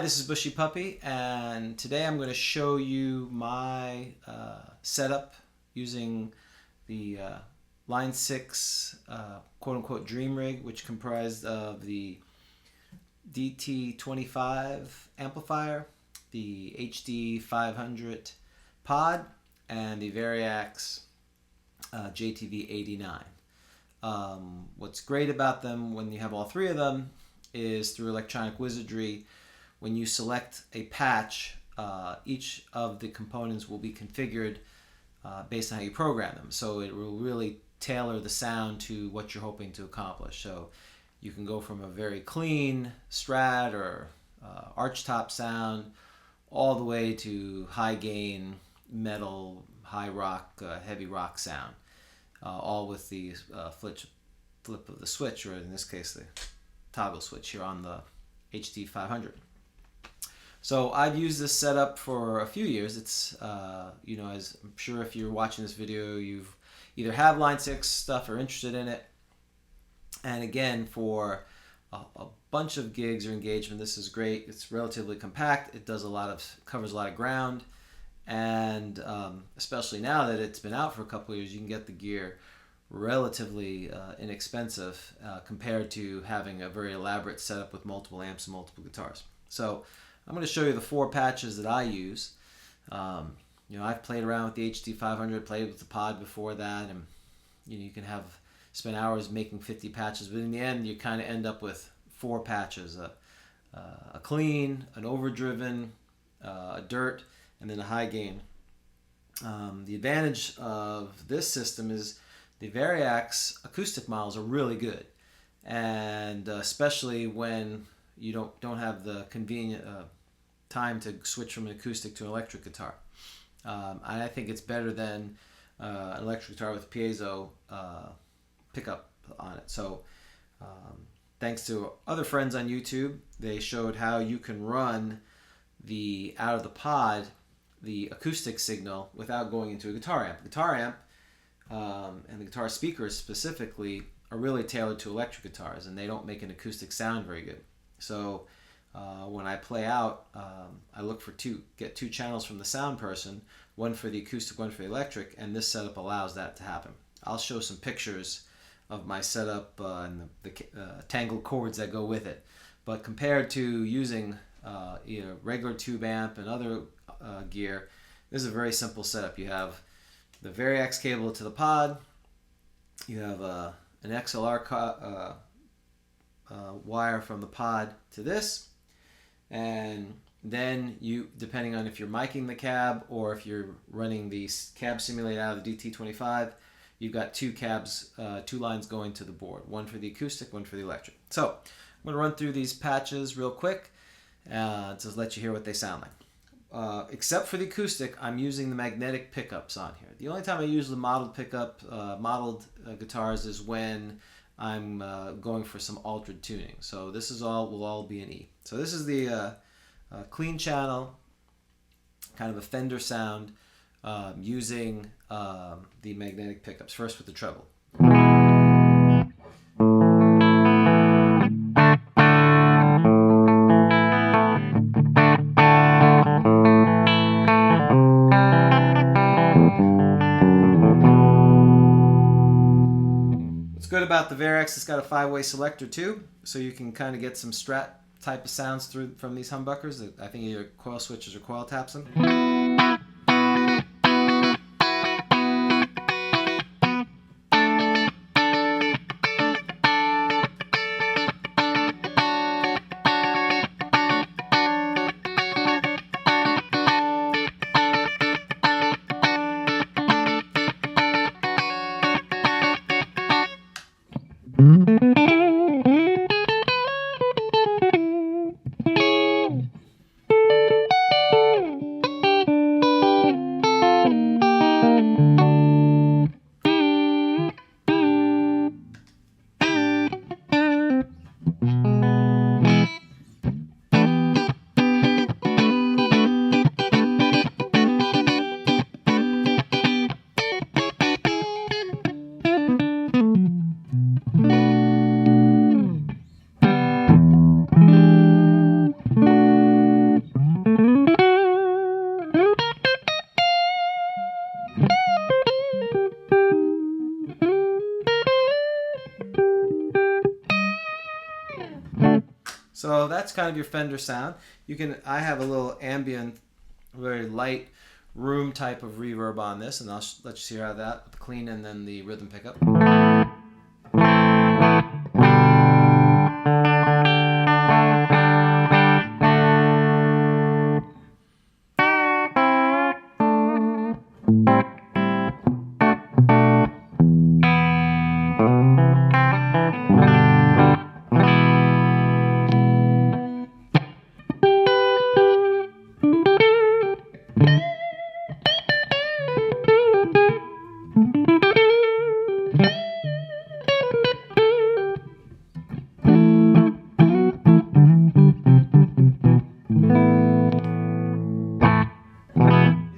this is Bushy Puppy, and today I'm going to show you my setup using the Line 6 quote-unquote dream rig, which comprised of the DT25 amplifier, the HD500 pod, and the Variax JTV89. What's great about them when you have all three of them is through electronic wizardry. When you select a patch, each of the components will be configured based on how you program them. So it will really tailor the sound to what you're hoping to accomplish. So you can go from a very clean Strat or archtop sound all the way to high gain, metal, high rock, heavy rock sound, all with the flip of the switch, or in this case the toggle switch here on the HD500. So I've used this setup for a few years. It's, as I'm sure if you're watching this video, you've either have Line 6 stuff or interested in it. And again, for a bunch of gigs or engagement, this is great. It's relatively compact. It does covers a lot of ground. And especially now that it's been out for a couple of years, you can get the gear relatively inexpensive compared to having a very elaborate setup with multiple amps and multiple guitars. So I'm going to show you the 4 patches that I use. I've played around with the HD500, played with the pod before that, and you can spend hours making 50 patches, but in the end you kind of end up with 4 patches: a clean, an overdriven, a dirt, and then a high gain. The advantage of this system is the Variax acoustic models are really good, and especially when you don't have the convenient time to switch from an acoustic to an electric guitar. I think it's better than an electric guitar with piezo pickup on it. So thanks to other friends on YouTube, they showed how you can run out of the pod the acoustic signal without going into a guitar amp. Guitar amp and the guitar speakers specifically are really tailored to electric guitars, and they don't make an acoustic sound very good. So when I play out, I look for get 2 channels from the sound person, one for the acoustic, one for the electric, and this setup allows that to happen. I'll show some pictures of my setup and the tangled cords that go with it. But compared to using either regular tube amp and other gear, this is a very simple setup. You have the Variax cable to the pod, you have an XLR wire from the pod to this, and then depending on if you're miking the cab or if you're running the cab simulator out of the DT25, you've got 2 cabs, 2 lines going to the board, one for the acoustic, one for the electric. So I'm going to run through these patches real quick to let you hear what they sound like. Except for the acoustic, I'm using the magnetic pickups on here. The only time I use the modeled guitars is when I'm going for some altered tuning. So this will all be an E. So this is the clean channel, kind of a Fender sound, using the magnetic pickups. First with the treble. What's good about the Variax, it's got a 5-way selector too, so you can kind of get some Strat type of sounds from these humbuckers. I think either coil switches or coil taps them. So that's kind of your Fender sound. I have a little ambient, very light room type of reverb on this, and I'll let you hear how that with the clean and then the rhythm pickup.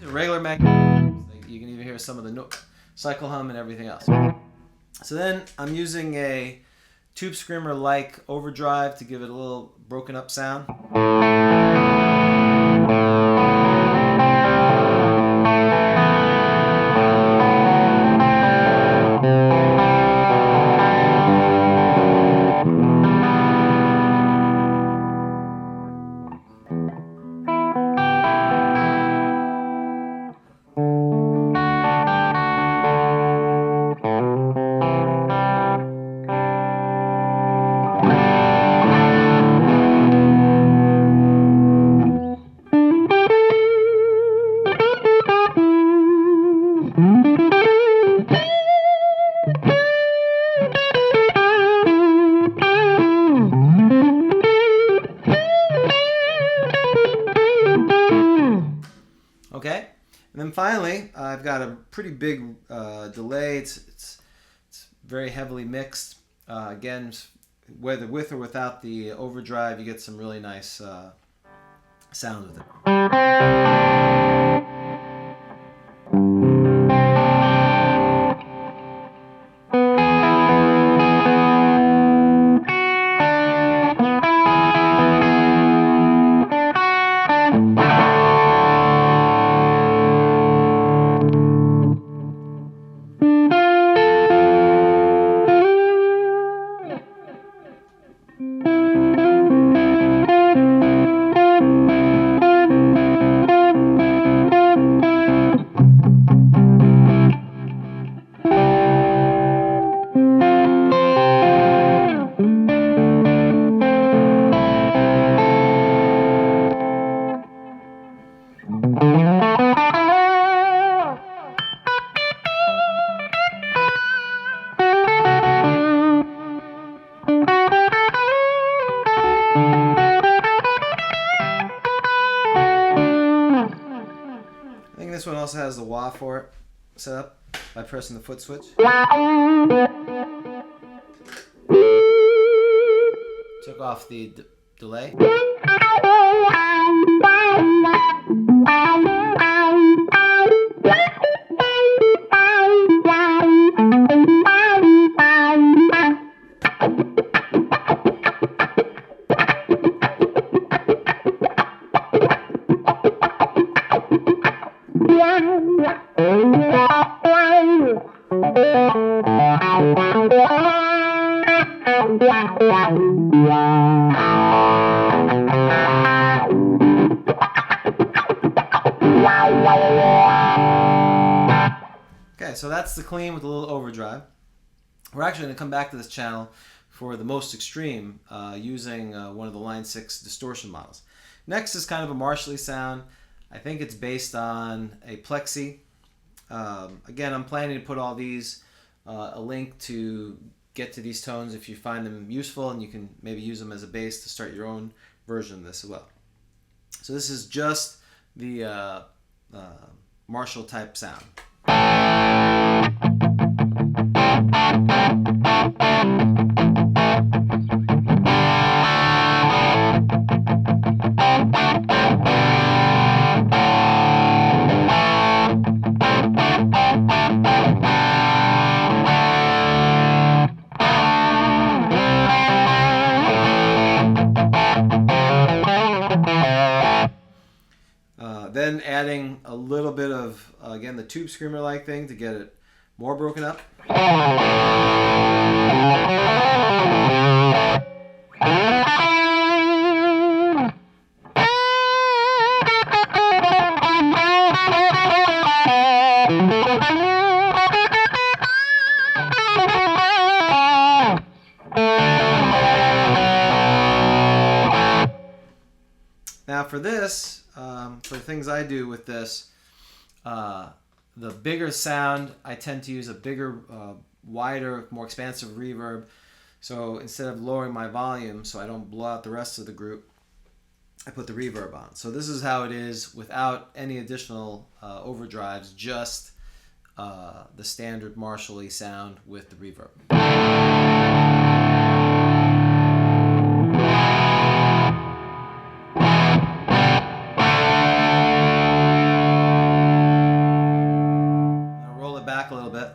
Regular mechanisms. You can even hear some of the cycle hum and everything else. So then I'm using a Tube Screamer like overdrive to give it a little broken up sound. Okay, and then finally, I've got a pretty big delay. It's very heavily mixed. Again, whether with or without the overdrive, you get some really nice sound with it. This one also has the wah for it set up by pressing the foot switch. Took off the delay. Okay, so that's the clean with a little overdrive. We're actually going to come back to this channel for the most extreme using one of the Line 6 distortion models. Next is kind of a Marshally sound. I think it's based on a Plexi. Again, I'm planning to put all these, a link to get to these tones if you find them useful, and you can maybe use them as a base to start your own version of this as well. So this is just the Marshall type sound. Then adding a little bit of, again, the Tube Screamer-like thing to get it more broken up. for this, for things I do with this, the bigger sound, I tend to use a bigger, wider, more expansive reverb. So instead of lowering my volume so I don't blow out the rest of the group, I put the reverb on. So this is how it is without any additional overdrives, just the standard Marshall-y sound with the reverb. Now roll it back a little bit.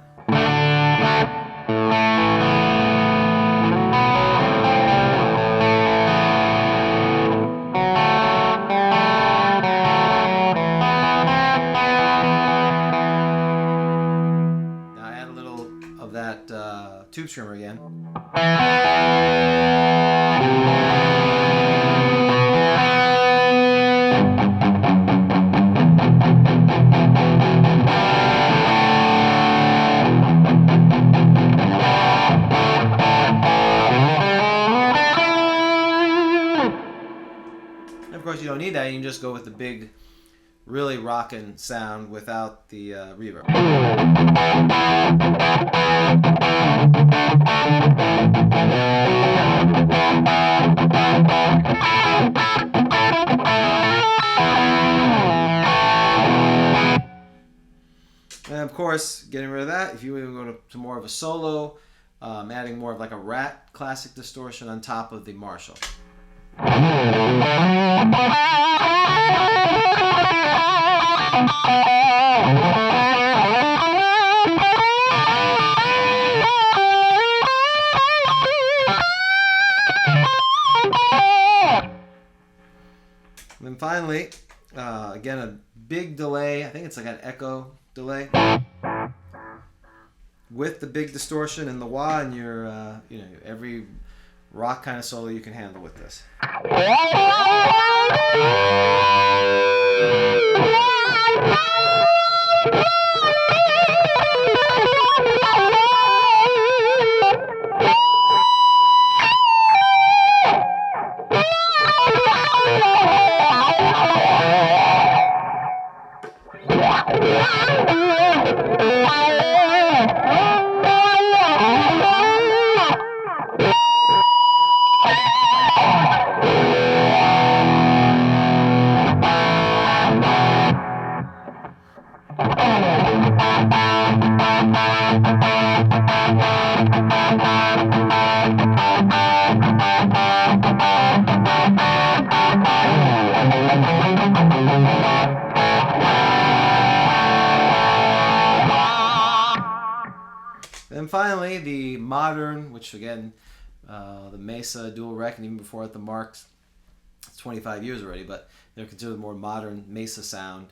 Tube screamer again. And of course, you don't need that. You can just go with the big, really rockin' sound without the reverb. And of course, getting rid of that, if you even go to more of a solo, adding more of like a Rat classic distortion on top of the Marshall. And then finally, again, a big delay. I think it's like an echo delay with the big distortion and the wah, and your every rock kind of solo you can handle with this. And finally, the modern, which again, the Mesa dual rec, and even before it, the Marks, it's 25 years already, but they're considered more modern Mesa sound,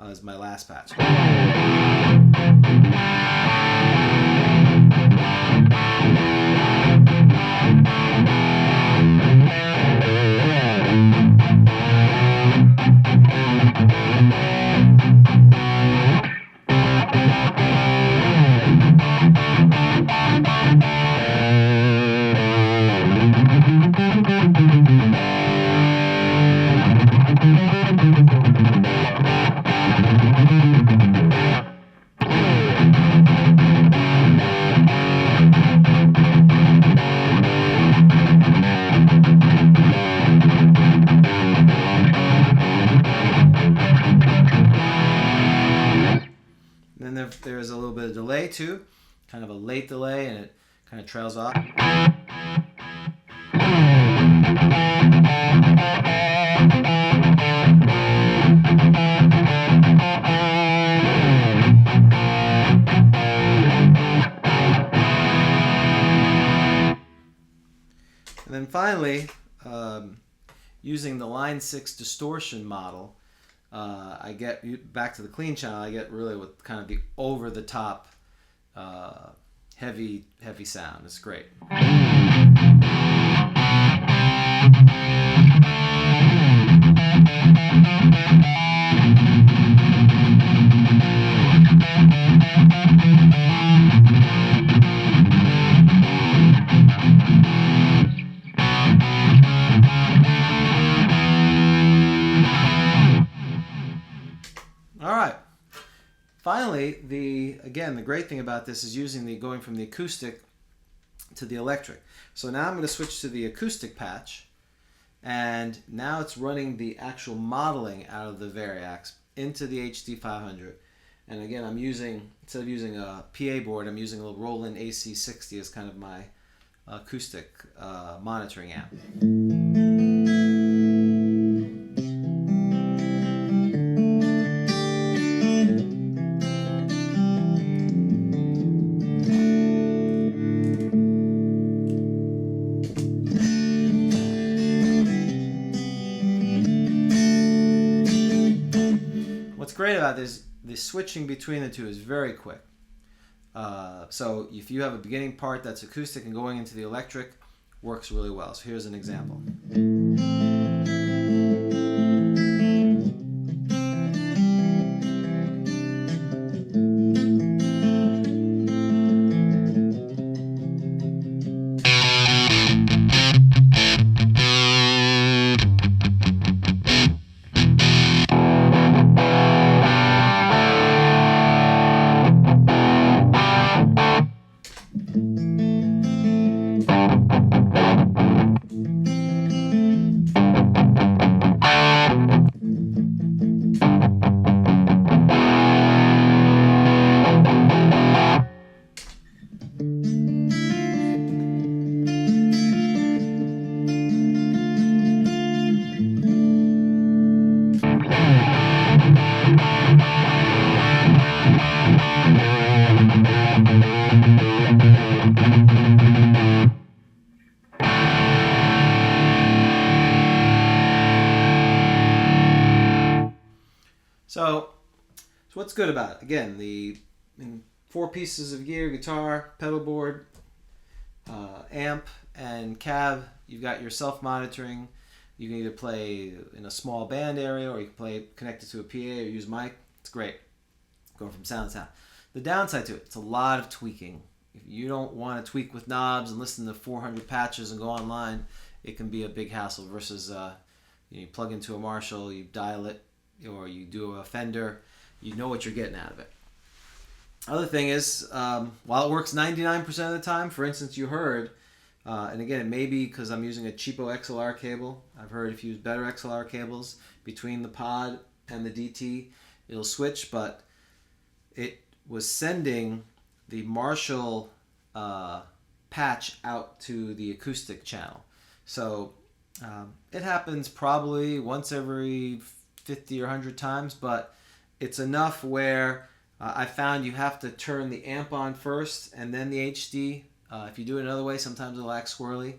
is my last patch. Then there's a little bit of delay too, kind of a late delay, and it kind of trails off. And then finally, using the Line 6 distortion model, I get back to the clean channel. I get really with kind of the over-the-top, heavy sound. It's great. All right. Finally, the great thing about this is going from the acoustic to the electric. So now I'm going to switch to the acoustic patch, and now it's running the actual modeling out of the Variax into the HD500. And again, instead of using a PA board, I'm using a little Roland AC60 as kind of my acoustic monitoring amp. What's great about this, the switching between the two is very quick. So if you have a beginning part that's acoustic and going into the electric, works really well. So here's an example. So what's good about it? Again, in 4 pieces of gear: guitar, pedal board, amp, and cab. You've got your self-monitoring. You can either play in a small band area, or you can play connected to a PA or use mic. It's great. Going from sound to sound. The downside to it, it's a lot of tweaking. If you don't want to tweak with knobs and listen to 400 patches and go online, it can be a big hassle versus you plug into a Marshall, you dial it, or you do a Fender, you know what you're getting out of it. Other thing is, while it works 99% of the time, for instance, you heard, and again, it may be because I'm using a cheapo XLR cable. I've heard if you use better XLR cables between the pod and the DT, it'll switch, but it was sending the Marshall patch out to the acoustic channel. So it happens probably once every 50 or 100 times, but it's enough where I found you have to turn the amp on first and then the HD. If you do it another way, sometimes it'll act squirrely.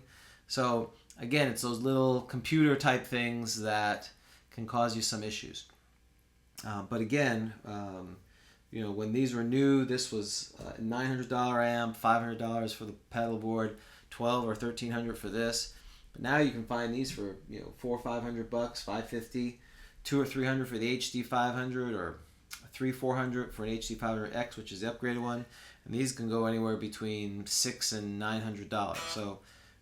So again, it's those little computer type things that can cause you some issues. But again, when these were new, this was a $900 amp, $500 for the pedal board, $1,200 or $1,300 for this. But now you can find these for $400 or $500, $550, $200 or $300 for the HD500, or $300 or $400 for an HD500X, which is the upgraded one. And these can go anywhere between $600 and $900. So,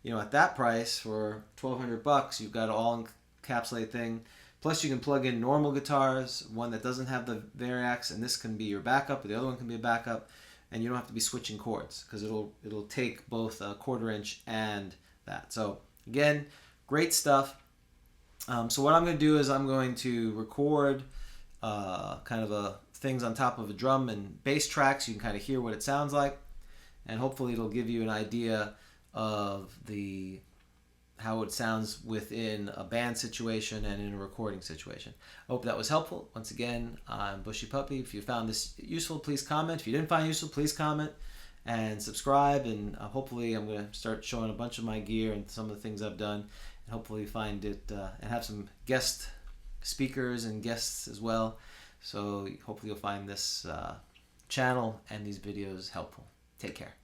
at that price for $1,200, you've got an all-encapsulated thing. Plus, you can plug in normal guitars, one that doesn't have the Variax, and this can be your backup, or the other one can be a backup, and you don't have to be switching chords because it'll take both a 1/4 inch and that. So again, great stuff. So what I'm going to do is I'm going to record kind of things on top of a drum and bass track, so you can kind of hear what it sounds like, and hopefully it'll give you an idea of how it sounds within a band situation and in a recording situation. I hope that was helpful. Once again, I'm Bushy Puppy. If you found this useful, please comment. If you didn't find it useful, please comment and subscribe. And hopefully I'm going to start showing a bunch of my gear and some of the things I've done, and hopefully find it and have some guest speakers and guests as well. So hopefully you'll find this channel and these videos helpful. Take care.